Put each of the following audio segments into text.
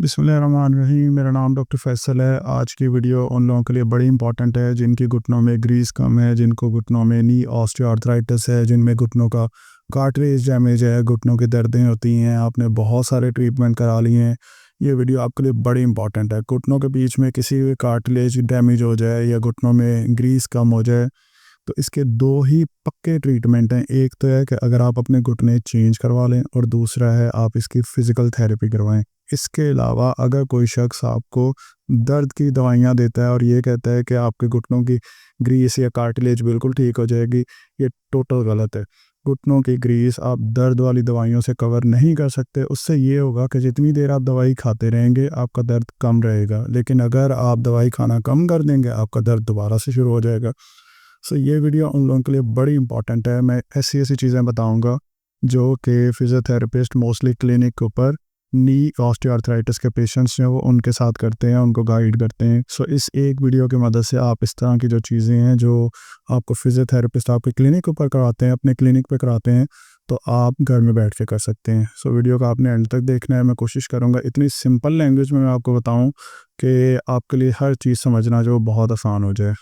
बिस्मिल्लाहिर्रहमानिर्रहीम। मेरा नाम डॉक्टर फैसल है। आज की वीडियो उन लोगों के लिए बड़ी इंपॉर्टेंट है जिनकी घुटनों में ग्रीस कम है, जिनको घुटनों में नी ऑस्टियोआर्थराइटिस है, जिनमें घुटनों का कार्टिलेज डैमेज है, घुटनों की दर्दें होती हैं, आपने बहुत सारे ट्रीटमेंट करा लिए हैं। ये वीडियो आपके लिए बड़ी इंपॉर्टेंट है। घुटनों के बीच में किसी भी कार्टिलेज डैमेज हो जाए या घुटनों में ग्रीस कम हो जाए तो इसके दो ही पक्के ट्रीटमेंट हैं। एक तो है कि अगर आप अपने घुटने चेंज करवा लें और दूसरा है आप इसकी फ़िज़िकल थेरेपी करवाएं। इसके अलावा अगर कोई शख्स आपको दर्द की दवाइयाँ देता है और ये कहता है कि आपके घुटनों की ग्रीस या कार्टिलेज बिल्कुल ठीक हो जाएगी, ये टोटल गलत है। घुटनों की ग्रीस आप दर्द वाली दवाइयों से कवर नहीं कर सकते। उससे ये होगा कि जितनी देर आप दवाई खाते रहेंगे आपका दर्द कम रहेगा, लेकिन अगर आप दवाई खाना कम कर देंगे आपका दर्द दोबारा से शुरू हो जाएगा। सो ये वीडियो उन लोगों के लिए बड़ी इंपॉर्टेंट है। मैं ऐसी चीज़ें बताऊंगा जो कि फ़िज़ियोथेरेपिस्ट मोस्टली क्लिनिक के ऊपर नी ऑस्टियोआर्थराइटिस के पेशेंट्स जो वो उनके साथ करते हैं, उनको गाइड करते हैं। सो इस एक वीडियो की मदद से आप इस तरह की जो चीज़ें हैं जो आपको फ़िज़ियोथेरेपिस्ट आपके क्लिनिक के ऊपर कराते हैं, अपने क्लिनिक पे कराते हैं, तो आप घर में बैठ के कर सकते हैं। सो वीडियो को आपने एंड तक देखना है। मैं कोशिश करूँगा इतनी सिंपल लैंग्वेज में मैं आपको बताऊँ कि आपके लिए हर चीज़ समझना जो बहुत आसान हो जाए।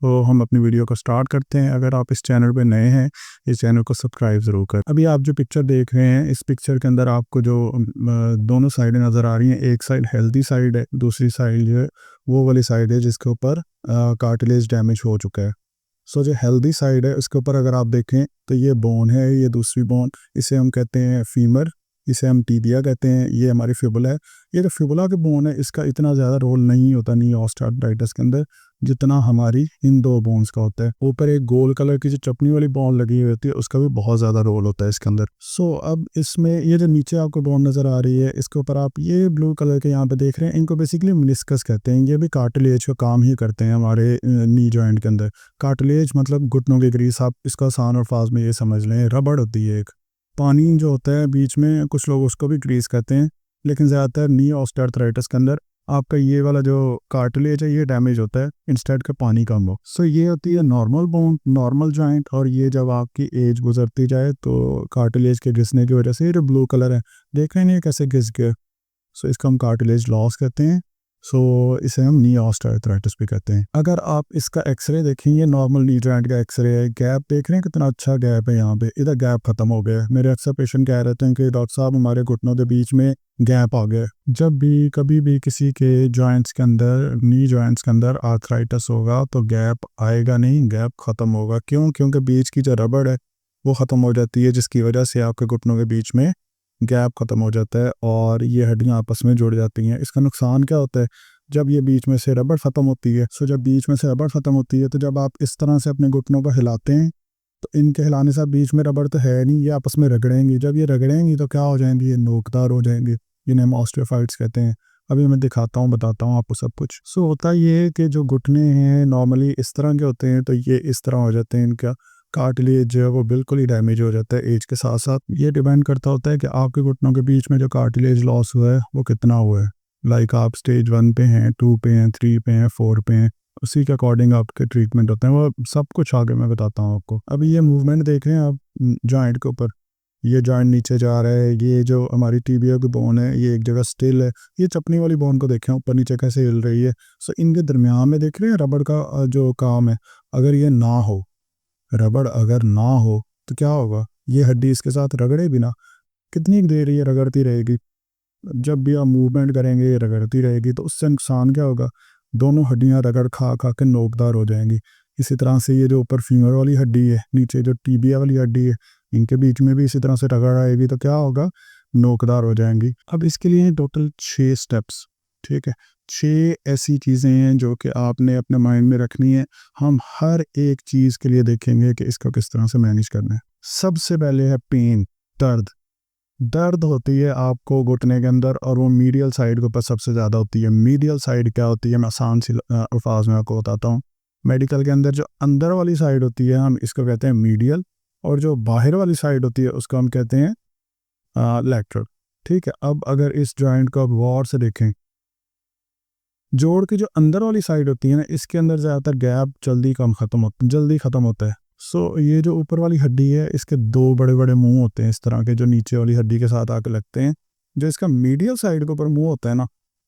तो हम अपनी वीडियो को स्टार्ट करते हैं। अगर आप इस चैनल पे नए हैं, इस चैनल को सब्सक्राइब ज़रूर करें। अभी आप जो पिक्चर देख रहे हैं, इस पिक्चर के अंदर आपको जो दोनों साइडें नज़र आ रही हैं, एक साइड हेल्दी साइड है, दूसरी साइड जो है वो वाली साइड है जिसके ऊपर कार्टिलेज डैमेज हो चुका है। सो जो हेल्दी साइड है उसके ऊपर अगर आप देखें तो ये बोन है, ये दूसरी बोन, इसे हम कहते हैं फीमर, इसे हम टीबिया कहते हैं, ये हमारी फिबुला है। ये जो फिबुला के बोन है इसका इतना ज़्यादा रोल नहीं होता नी ऑस्टियोआर्थराइटिस के अंदर जितना हमारी इन दो बोन्स का होता है। ऊपर एक गोल कलर की जो चपनी वाली बोन लगी हुई होती है उसका भी बहुत ज़्यादा रोल होता है इसके अंदर। सो अब इसमें ये जो नीचे आपको बोन नज़र आ रही है इसके ऊपर आप ये ब्लू कलर के यहाँ पे देख रहे हैं, इनको बेसिकली मेनिस्कस कहते हैं। ये भी कार्टिलेज का काम ही करते हैं हमारे नी जॉइंट के अंदर। कार्टिलेज मतलब घुटनों की ग्रीस, आप इसका आसान और फाज में ये समझ लें, रबड़ होती है एक, पानी जो होता है बीच में, कुछ लोग उसको भी ग्रीस कहते हैं, लेकिन ज़्यादातर नी ऑस्टियोआर्थराइटिस के अंदर आपका ये वाला जो कार्टिलेज है ये डैमेज होता है इंस्टेड का पानी कम हो। सो ये होती है नॉर्मल बोन, नॉर्मल जॉइंट। और ये जब आपकी एज गुजरती जाए तो कार्टिलेज के घिसने की वजह से ये जो ब्लू कलर है देख रहे हैं ये कैसे घिस गया, सो इसका हम कार्टिलेज लॉस कहते हैं। सो इसे हम नी ऑस्टियोआर्थराइटिस भी कहते हैं। अगर आप इसका एक्सरे देखें, ये नॉर्मल नी जॉइंट का एक्सरे है, गैप देख रहे हैं कितना अच्छा गैप है यहाँ पे, इधर गैप खत्म हो गया है। मेरे अक्सर पेशेंट कह रहते हैं कि डॉक्टर साहब हमारे घुटनों के बीच में गैप आ गया है। जब भी कभी भी किसी के जॉइंट्स के अंदर, नी जॉइंट्स के अंदर आर्थराइटिस होगा तो गैप आएगा नहीं, गैप ख़त्म होगा। क्यों? क्योंकि बीच की जो रबड़ है वो ख़त्म हो जाती है, जिसकी वजह से आपके घुटनों के बीच में गैप ख़त्म हो जाता है और ये हड्डियाँ आपस में जुड़ जाती हैं। इसका नुकसान क्या होता है? जब ये बीच में से रबड़ ख़त्म होती है, सो जब बीच में से रबड़ ख़त्म होती है तो जब आप इस तरह से अपने घुटनों को हिलाते हैं तो इनके हिलाने से बीच में रबड़ तो है नहीं, ये आपस में रगड़ेंगी। जब ये रगड़ेंगी तो क्या हो जाएंगी? ये नोकदार हो जाएंगी, जिन्हें हम ऑस्टियोफाइट्स कहते हैं। अभी मैं दिखाता हूँ, बताता हूँ आपको सब कुछ। सो होता ये है कि जो घुटने हैं नॉर्मली इस तरह के होते हैं, तो ये इस तरह हो जाते हैं। इनका कार्टिलेज जो है वो बिल्कुल ही डैमेज हो जाता है एज के साथ साथ। ये डिपेंड करता होता है कि आपके घुटनों के बीच में जो कार्टिलेज लॉस हुआ है वो कितना हुआ है। लाइक आप स्टेज 1 पे हैं, 2 पे हैं, 3 पे हैं, 4 पे हैं, उसी के अकॉर्डिंग आपके ट्रीटमेंट होते हैं। वो सब कुछ आगे मैं बताता हूँ आपको। अभी ये मूवमेंट देख रहे हैं आप जॉइंट के ऊपर, ये जॉइंट नीचे जा रहा है, ये जो हमारी टीबिया की बोन है ये एक जगह स्टिल है। ये चपनी वाली बोन को देखें ऊपर नीचे कैसे हिल रही है। सो इनके दरमियान में देख रहे हैं रबड़ का जो काम है, अगर ये ना हो, रबड़ अगर ना हो तो क्या होगा? ये हड्डी इसके साथ रगड़े बिना कितनी देर ये रगड़ती रहेगी, जब भी आप मूवमेंट करेंगे ये रगड़ती रहेगी, तो उससे नुकसान क्या होगा? दोनों हड्डियां रगड़ खा खा के नोकदार हो जाएंगी। इसी तरह से ये जो ऊपर फीमर वाली हड्डी है, नीचे जो टीबिया वाली हड्डी है, इनके बीच में भी इसी तरह से रगड़ आएगी तो क्या होगा? नोकदार हो जाएंगी। अब इसके लिए टोटल 6 स्टेप्स, ठीक है, 6 ऐसी चीज़ें हैं जो कि आपने अपने माइंड में रखनी है। हम हर एक चीज़ के लिए देखेंगे कि इसको किस तरह से मैनेज करना है। सबसे पहले है पेन, दर्द। दर्द होती है आपको घुटने के अंदर और वो मीडियल साइड के ऊपर सबसे ज़्यादा होती है। मीडियल साइड क्या होती है? मैं आसान सी अल्फाज में आपको बताता हूँ। मेडिकल के अंदर जो अंदर वाली साइड होती है हम इसको कहते हैं मीडियल, और जो बाहर वाली साइड होती है उसको हम कहते हैं लैटरल। ठीक है, अब अगर इस जॉइंट को आप गौर से देखें, जोड़ की जो अंदर वाली साइड होती है ना, इसके अंदर ज़्यादातर गैप जल्दी ख़त्म होता है। सो ये जो ऊपर वाली हड्डी है इसके 2 बड़े बड़े मुंह होते हैं इस तरह के, जो नीचे वाली हड्डी के साथ आके लगते हैं। जो इसका मीडियल साइड के ऊपर मुंह होता है ना,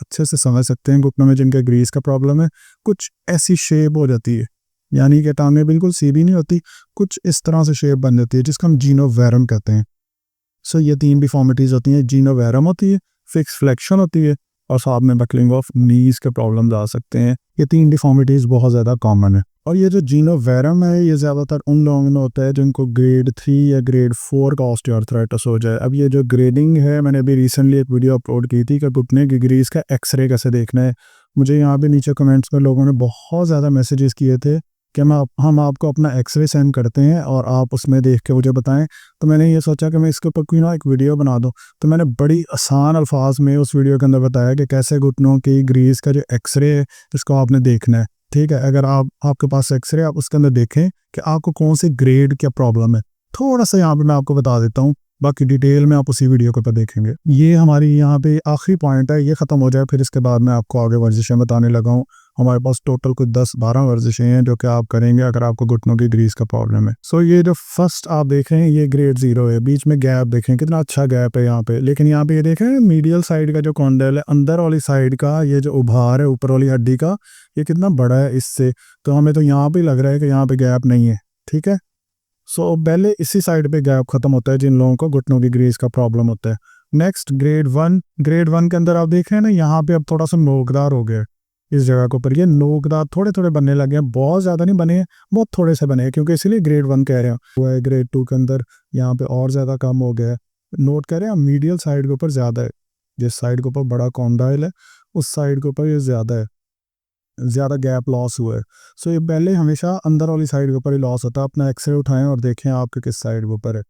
अच्छे से समझ सकते हैं घुटनों में जिनके ग्रीस का प्रॉब्लम है, कुछ ऐसी शेप हो जाती है, यानी कि टांगें बिल्कुल सीधी नहीं होती, कुछ इस तरह से शेप बन जाती है जिसको हम जीनोवेरम कहते हैं। सो ये 3 डिफॉर्मिटीज़ होती हैं, जीनोवेरम होती है, फिक्स फ्लेक्शन होती है, और साथ में बकलिंग ऑफ नीज के प्रॉब्लम्स आ सकते हैं। ये 3 डिफॉर्मिटीज़ बहुत ज़्यादा कॉमन है। और ये जो जीनोवेरम है ये ज़्यादातर उन लोगों में होता है जिनको ग्रेड 3 या ग्रेड 4 का ऑस्टियोआर्थराइटिस हो जाए। अब ये जो ग्रेडिंग है, मैंने अभी रिसेंटली एक वीडियो अपलोड की थी कि घुटने की ग्रीस का एक्सरे कैसे देखना है। मुझे यहाँ पे नीचे कमेंट्स में लोगों ने बहुत ज़्यादा मैसेजेस किए थे कि हम आपको अपना एक्सरे सेंड करते हैं और आप उसमें देख के मुझे बताएं। तो मैंने ये सोचा कि मैं इसके ऊपर कोई ना एक वीडियो बना दूं। तो मैंने बड़ी आसान अल्फाज में उस वीडियो के अंदर बताया कि कैसे घुटनों की ग्रीस का जो एक्सरे है इसको आपने देखना है। ठीक है, अगर आपके पास एक्सरे, आप उसके अंदर देखें कि आपको कौन से ग्रेड क्या प्रॉब्लम है। थोड़ा सा यहाँ पे मैं आपको बता देता हूँ, बाकी डिटेल में आप उसी वीडियो के ऊपर देखेंगे। ये हमारी यहाँ पे आखिरी पॉइंट है, ये ख़त्म हो जाए फिर इसके बाद मैं आपको आगे वर्जिशें बताने लगा हूँ। हमारे पास टोटल कुछ 10-12 वर्जिशें हैं जो कि आप करेंगे अगर आपको घुटनों की ग्रीस का प्रॉब्लम है। सो ये जो फर्स्ट आप देख रहे हैं ये ग्रेड 0 है, बीच में गैप देखें कितना अच्छा गैप है यहाँ पे। लेकिन यहाँ पे ये देखें मीडियल साइड का जो कॉन्डल है, अंदर वाली साइड का ये जो उभार है ऊपर वाली हड्डी का, ये कितना बड़ा है इससे। तो हमें तो यहाँ पे लग रहा है कि यहाँ पे गैप नहीं है। ठीक है, सो पहले इसी साइड पे गैप खत्म होता है जिन लोगों को घुटनों की ग्रीस का प्रॉब्लम होता है। नेक्स्ट ग्रेड 1 के अंदर आप देख रहे हैं ना, यहाँ पे अब थोड़ा सा नोकदार हो गया है इस जगह के ऊपर। ये नोकदार थोड़े थोड़े बनने लगे हैं, बहुत ज़्यादा नहीं बने हैं, बहुत थोड़े से बने हैं, क्योंकि इसीलिए ग्रेड 1 कह रहे हैं। हुआ है ग्रेड 2 के अंदर यहाँ पे और ज़्यादा कम हो गया है। नोट कर रहे हैं, मीडियल साइड के ऊपर ज़्यादा है, जिस साइड के ऊपर बड़ा कॉन्डाइल है उस साइड के ऊपर ये ज़्यादा है, ज़्यादा गैप लॉस हुआ है। सो ये पहले हमेशा अंदर वाली साइड के ऊपर ही लॉस होता है। अपना एक्सरे उठाएं और देखें आपके किस साइड के ऊपर है।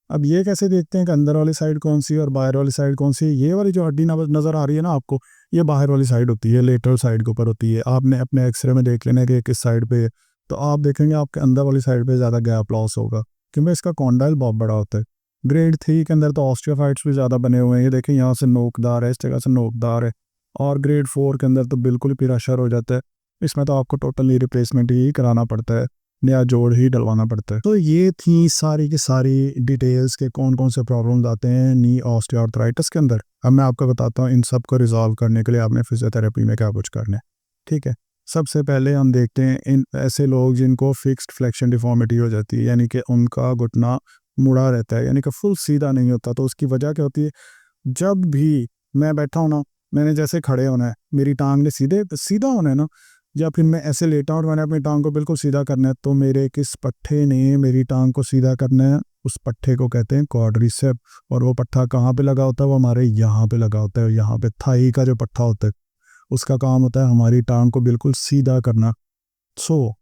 अब ये कैसे देखते हैं कि अंदर वाली साइड कौन सी है और बाहर वाली साइड कौन सी है। ये वाली जो हड्डी नज़र आ रही है ना आपको, ये बाहर वाली साइड होती है, लेटरल साइड के ऊपर होती है। आपने अपने एक्सरे में देख लेना कि किस साइड पे है, तो आप देखेंगे आपके अंदर वाली साइड पे ज़्यादा गैप लॉस होगा, क्योंकि इसका कॉन्डाइल बहुत बड़ा होता है। ग्रेड 3 के अंदर तो ऑस्टियोफाइट्स भी ज़्यादा बने हुए हैं, ये देखें यहाँ से नोकदार है, इस जगह से नोकदार है। और ग्रेड 4 के अंदर तो बिल्कुल ही पिराशर हो जाता है, इसमें तो आपको टोटली रिप्लेसमेंट ही कराना पड़ता है, नया जोड़ ही डलवाना पड़ता है। तो ये थी सारी की सारी डिटेल्स के कौन कौन से प्रॉब्लम्स आते हैं नी ऑस्टियोआर्थराइटिस के अंदर। अब मैं आपको बताता हूँ इन सब को रिजॉल्व करने के लिए आपने फिजियोथेरेपी में क्या कुछ करना है। ठीक है, सबसे पहले हम देखते हैं इन ऐसे लोग जिनको फिक्स्ड फ्लेक्शन डिफॉर्मिटी हो जाती है, यानी कि उनका घुटना मुड़ा रहता है, यानी कि फुल सीधा नहीं होता। तो उसकी वजह क्या होती है, जब भी मैं बैठा हूँ ना, मैंने जैसे खड़े होना है, मेरी टांग ने सीधा होना है ना, या फिर मैं ऐसे लेटा हूँ और मैंने अपनी टांग को बिल्कुल सीधा करना है, तो मेरे किस पट्टे ने मेरी टांग को सीधा करना है, उस पट्टे को कहते हैं क्वाड्रिसेप। और वो पट्टा कहाँ पे लगा होता है, वो हमारे यहाँ पे लगा होता है, यहाँ पे थाई का जो पट्टा होता है उसका काम होता है हमारी टांग को बिल्कुल सीधा करना। सो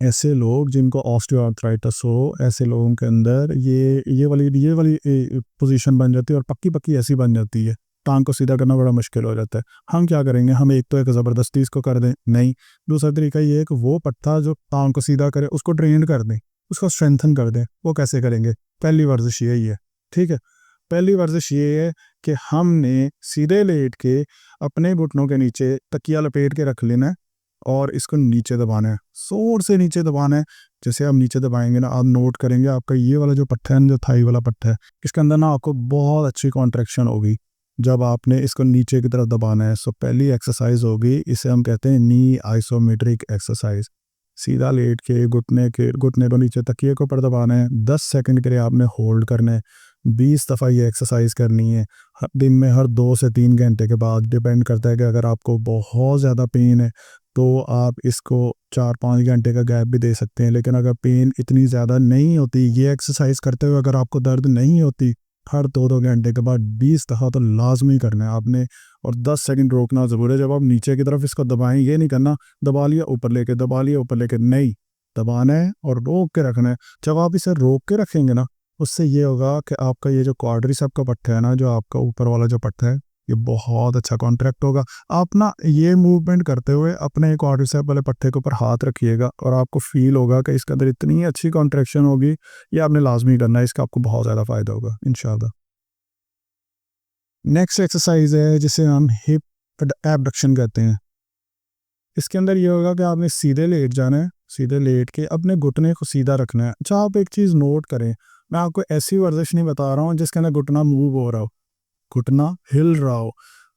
ऐसे लोग जिनको ऑस्टियोआर्थराइटिस हो, ऐसे लोगों के अंदर ये वाली पोजीशन बन जाती है, और पक्की पक्की ऐसी बन जाती है, टांग को सीधा करना बड़ा मुश्किल हो जाता है। हम क्या करेंगे, हम एक तो एक ज़बरदस्ती इसको कर दें, नहीं, दूसरा तरीका ये है कि वो पट्टा जो टांग को सीधा करे उसको ट्रेन कर दें, उसको स्ट्रेंथन कर दें। वो कैसे करेंगे, पहली वर्जिश यही है। ठीक है, पहली वर्जिश ये है कि हमने सीधे लेट के अपने घुटनों के नीचे तकिया लपेट के रख लेना है और इसको नीचे दबाना है, जोर से नीचे दबाना है। जैसे आप नीचे दबाएंगे ना, आप नोट करेंगे आपका ये वाला जो पट्टा है, जो थाई वाला पट्टा है, इसके अंदर ना आपको बहुत अच्छी कॉन्ट्रैक्शन होगी जब आपने इसको नीचे की तरफ दबाना है। सो पहली एक्सरसाइज होगी, इसे हम कहते हैं नी आइसोमेट्रिक एक्सरसाइज। सीधा लेट के घुटने को नीचे तकिए को ऊपर दबाना है, 10 सेकंड के लिए आपने होल्ड करना है, 20 दफ़ा ये एक्सरसाइज करनी है दिन में, हर 2 से 3 घंटे के बाद। डिपेंड करता है कि अगर आपको बहुत ज़्यादा पेन है तो आप इसको 4-5 घंटे का गैप भी दे सकते हैं। लेकिन अगर पेन इतनी ज़्यादा नहीं होती, ये एक्सरसाइज करते हुए अगर आपको दर्द नहीं होती, हर 2-2 घंटे के बाद 20 दफ़ा तो लाजमी करना है आपने। और 10 सेकंड रोकना ज़रूर है। जब आप नीचे की तरफ इसको दबाएं, ये नहीं करना दबा लिया ऊपर लेके, दबा लिया ऊपर लेके, नहीं, दबाना है और रोक के रखना है। जब आप इसे रोक के रखेंगे ना, उससे ये होगा कि आपका ये जो क्वाड्रिसेप का पट्टा है ना, जो आपका ऊपर वाला जो पट्टा है, ये बहुत अच्छा कॉन्ट्रैक्ट होगा। आप ना ये मूवमेंट करते हुए अपने क्वाड्रिसेप वाले पट्टे के ऊपर हाथ रखिएगा और आपको फील होगा कि इसके अंदर इतनी अच्छी कॉन्ट्रैक्शन होगी। ये आपने लाजमी करना है, इसका आपको बहुत ज़्यादा फ़ायदा होगा इंशाल्लाह। नेक्स्ट एक्सरसाइज है जिसे हम हिप एबडक्शन कहते हैं। इसके अंदर ये होगा कि आपने सीधे लेट जाना है, सीधे लेट के अपने घुटने को सीधा रखना है। अच्छा, आप एक चीज़ नोट करें, मैं आपको ऐसी वर्जिश नहीं बता रहा हूँ जिसके अंदर घुटना मूव हो रहा हो, घुटना हिल रहा हो।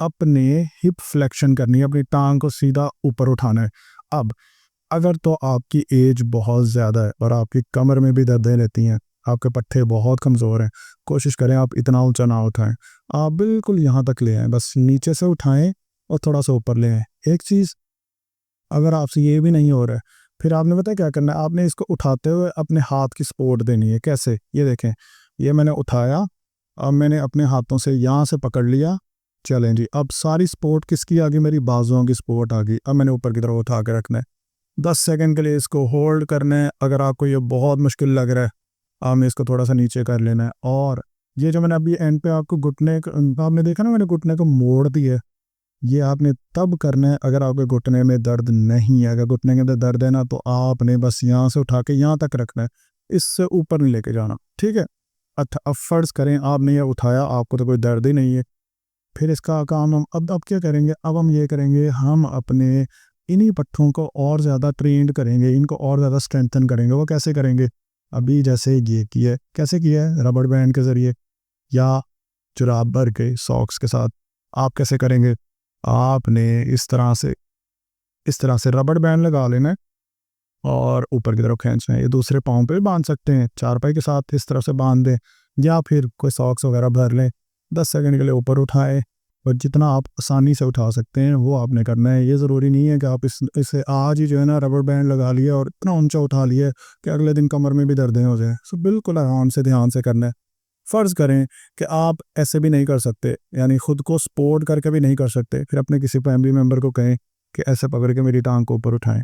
अपने हिप फ्लेक्शन करनी है, अपनी टांग को सीधा ऊपर उठाना है। अब अगर तो आपकी एज बहुत ज़्यादा है और आपकी कमर में भी दर्दें रहती हैं, आपके पट्टे बहुत कमज़ोर हैं, कोशिश करें आप इतना ऊंचा ना उठाएं, आप बिल्कुल यहाँ तक ले आएँ, बस नीचे से उठाएं और थोड़ा सा ऊपर ले आएँ। एक चीज़, अगर आपसे ये भी नहीं हो रहा है, फिर आपने पता है क्या करना है, आपने इसको उठाते हुए अपने हाथ की सपोर्ट देनी है। कैसे? ये देखें, ये मैंने उठाया, अब मैंने अपने हाथों से यहाँ से पकड़ लिया, चलें जी। अब सारी सपोर्ट किसकी आ गई? मेरी बाजुओं की सपोर्ट आ गई। अब मैंने ऊपर की तरफ उठा के रखना है, 10 सेकंड के लिए इसको होल्ड करना है। अगर आपको ये बहुत मुश्किल लग रहा है, आपने इसको थोड़ा सा नीचे कर लेना है। और ये जो मैंने अभी एंड पे आपको आपने देखा ना, मैंने घुटने को मोड़ दिया है, ये आपने तब करना है अगर आपके घुटने में दर्द नहीं है। अगर घुटने के अंदर दर्द है ना, तो आपने बस यहाँ से उठा के यहाँ तक रखना है, इससे ऊपर नहीं लेके जाना, ठीक है। अच्छा, अब फर्ज करें आपने ये उठाया, आपको तो कोई दर्द ही नहीं है, फिर इसका काम हम अब क्या करेंगे? अब हम ये करेंगे, हम अपने इन्हीं पट्टों को और ज़्यादा ट्रेंड करेंगे, इनको और ज़्यादा स्ट्रेंथन करेंगे। वो कैसे करेंगे? अभी जैसे ये किया है, कैसे किया है? रबड़ बैंड के ज़रिए या जुराब भर के सॉक्स के साथ। आप कैसे करेंगे? आपने इस तरह से रबड़ बैंड लगा लेना है और ऊपर की तरफ खींचना है। ये दूसरे पाँव पे भी बांध सकते हैं, चारपाई के साथ इस तरह से बांध दें, या फिर कोई सॉक्स वगैरह भर लें, 10 सेकंड के लिए ऊपर उठाएं, और जितना आप आसानी से उठा सकते हैं वो आपने करना है। ये ज़रूरी नहीं है कि आप इसे आज ही जो है ना रबड़ बैंड लगा लिया और इतना ऊंचा उठा लिया कि अगले दिन कमर में भी दर्दें हो जाए। सो बिल्कुल आराम से ध्यान से करना है। फ़र्ज़ करें कि आप ऐसे भी नहीं कर सकते, यानी ख़ुद को सपोर्ट करके भी नहीं कर सकते, फिर अपने किसी फैमिली मेम्बर को कहें कि ऐसे पकड़ के मेरी टांग को ऊपर उठाएं।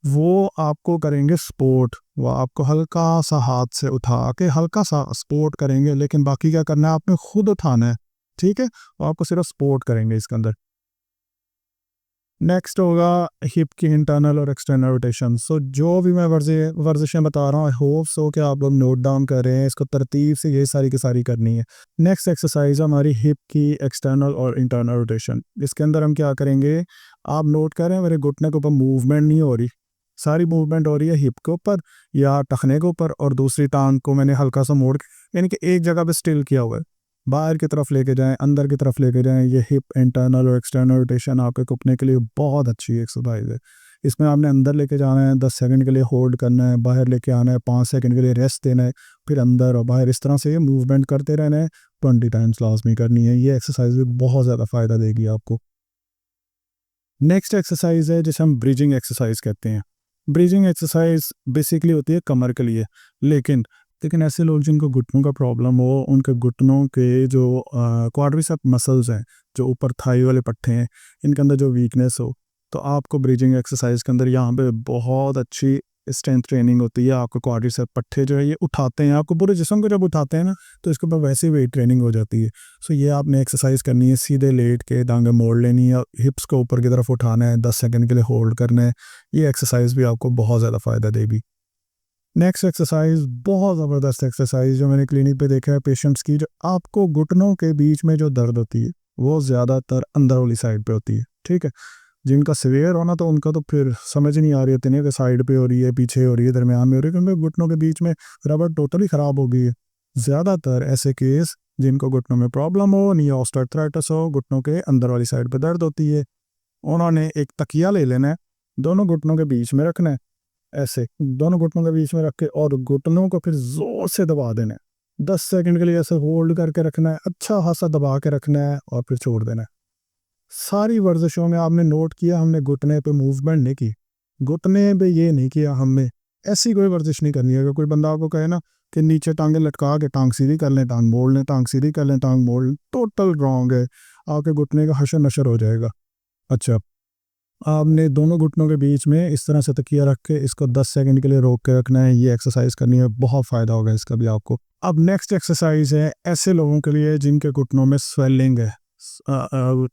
वो आपको करेंगे सपोर्ट, वो आपको हल्का सा हाथ से उठा के हल्का सा सपोर्ट करेंगे, लेकिन बाकी क्या करना है, आपने खुद उठाना है, ठीक है। वो आपको सिर्फ सपोर्ट करेंगे इसके अंदर। नेक्स्ट होगा हिप की इंटरनल और एक्सटर्नल रोटेशन। सो जो भी मैं वर्जिशें बता रहा हूँ, आई होप सो कि आप लोग नोट डाउन कर रहे हैं, इसको तरतीब से ये सारी की सारी करनी है। नेक्स्ट एक्सरसाइज हमारी हिप की एक्सटर्नल और इंटरनल रोटेशन। इसके अंदर हम क्या करेंगे, आप नोट करें, मेरे घुटने के ऊपर मूवमेंट नहीं हो रही, सारी मूवमेंट हो रही है हिप के ऊपर या टखने के ऊपर, और दूसरी टांग को मैंने हल्का सा मोड़ के, यानी कि एक जगह पे स्टिल किया हुआ है। बाहर की तरफ लेके जाएं, अंदर की तरफ लेके जाएं। ये हिप इंटरनल और एक्सटर्नल रोटेशन आपके घुटने के लिए बहुत अच्छी एक्सरसाइज है। इसमें आपने अंदर लेके जाना है, 10 सेकंड के लिए होल्ड करना है, बाहर लेके आना है, 5 सेकंड के लिए रेस्ट देना है, फिर अंदर और बाहर, इस तरह से ये मूवमेंट करते रहना है। 20 टाइम्स लाजमी करनी है। ये एक्सरसाइज भी बहुत ज़्यादा फ़ायदा देगी आपको। नेक्स्ट एक्सरसाइज है जिसे हम ब्रिजिंग एक्सरसाइज कहते हैं। ब्रिजिंग एक्सरसाइज बेसिकली होती है कमर के लिए, लेकिन ऐसे लोग जिनको घुटनों का प्रॉब्लम हो, उनके घुटनों के जो क्वाड्रिसेप मसल्स हैं, जो ऊपर थाई वाले पट्टे हैं, इनके अंदर जो वीकनेस हो, तो आपको ब्रिजिंग एक्सरसाइज के अंदर यहाँ पे बहुत अच्छी स्ट्रेंथ ट्रेनिंग होती है। आपको क्वाड्रिसेप पट्टे जो है ये उठाते हैं, आपको पूरे जिस्म को जब उठाते हैं ना, तो इसके ऊपर वैसे वेट ट्रेनिंग हो जाती है। सो ये आपने एक्सरसाइज करनी है, सीधे लेट के टांगें मोड़ लेनी है, हिप्स को ऊपर की तरफ उठाना है, 10 सेकंड के लिए होल्ड करना है। ये एक्सरसाइज भी आपको बहुत ज़्यादा फ़ायदा देगी। नेक्स्ट एक्सरसाइज बहुत ज़बरदस्त एक्सरसाइज जो मैंने क्लिनिक पे देखा है पेशेंट्स की, जो आपको घुटनों के बीच में जो दर्द होती है वो ज़्यादातर अंदर वाली साइड पे होती है, ठीक है। जिनका सीवियर होना, तो उनका तो फिर समझ नहीं आ रही होती नहीं कि साइड पे हो रही है, पीछे हो रही है, दरमियान में हो रही है, क्योंकि घुटनों के बीच में रबड़ टोटली ख़राब हो गई है। ज़्यादातर ऐसे केस जिनको घुटनों में प्रॉब्लम हो, नी ऑस्टियोआर्थराइटिस हो, घुटनों के अंदर वाली साइड पर दर्द होती है, उन्होंने एक तकिया ले लेना है, दोनों घुटनों के बीच में रखना है, ऐसे दोनों घुटनों के बीच में रख के, और घुटनों को फिर ज़ोर से दबा देना है। 10 सेकंड के लिए ऐसे होल्ड करके रखना है, अच्छा खासा दबा के रखना है, और फिर छोड़ देना है। सारी वर्जिशों में आपने नोट किया, हमने घुटने पे मूवमेंट नहीं की, घुटने पे ये नहीं किया, हमने ऐसी कोई वर्जिश नहीं करनी है। अगर कोई बंदा आपको कहे ना कि नीचे टांगें लटका के टांग सीधी कर लें, टांग मोड़ लें, टांग सीधी कर लें, टांग मोड़ लें, टोटल रॉन्ग है। आपके घुटने का हशर नशर हो जाएगा। अच्छा, आपने दोनों घुटनों के बीच में इस तरह से तकिया रख के इसको 10 सेकंड के लिए रोक के रखना है। ये एक्सरसाइज करनी है, बहुत फ़ायदा होगा इसका भी आपको। अब नेक्स्ट एक्सरसाइज है ऐसे लोगों के लिए जिनके घुटनों में स्वेलिंग है,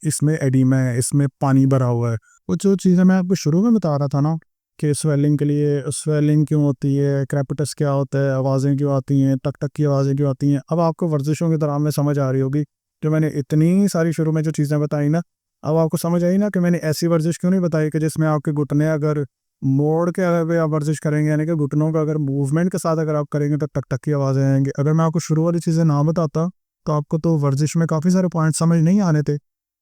इसमें एडिमा है, इसमें पानी भरा हुआ है। वो जो चीज़ें मैं आपको शुरू में बता रहा था ना कि स्वेलिंग के लिए, स्वेलिंग क्यों होती है, क्रेपिटस क्या होता है, आवाज़ें क्यों आती हैं, टक टक की आवाज़ें क्यों आती हैं, अब आपको वर्जिशों की तरह में समझ आ रही होगी। जो मैंने इतनी सारी शुरू में जो चीज़ें बताई ना, अब आपको समझ आई ना कि मैंने ऐसी वर्जिश क्यों नहीं बताई कि जिसमें आपके घुटने अगर मोड़ के अगर आप वर्जिश करेंगे, यानी कि घुटनों का अगर मूवमेंट के साथ अगर आप करेंगे तो टक टक की आवाज़ें आएंगी। अगर मैं आपको शुरू वाली चीज़ें ना बताता तो आपको तो वर्जिश में काफ़ी सारे पॉइंट समझ नहीं आने थे।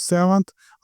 7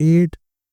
8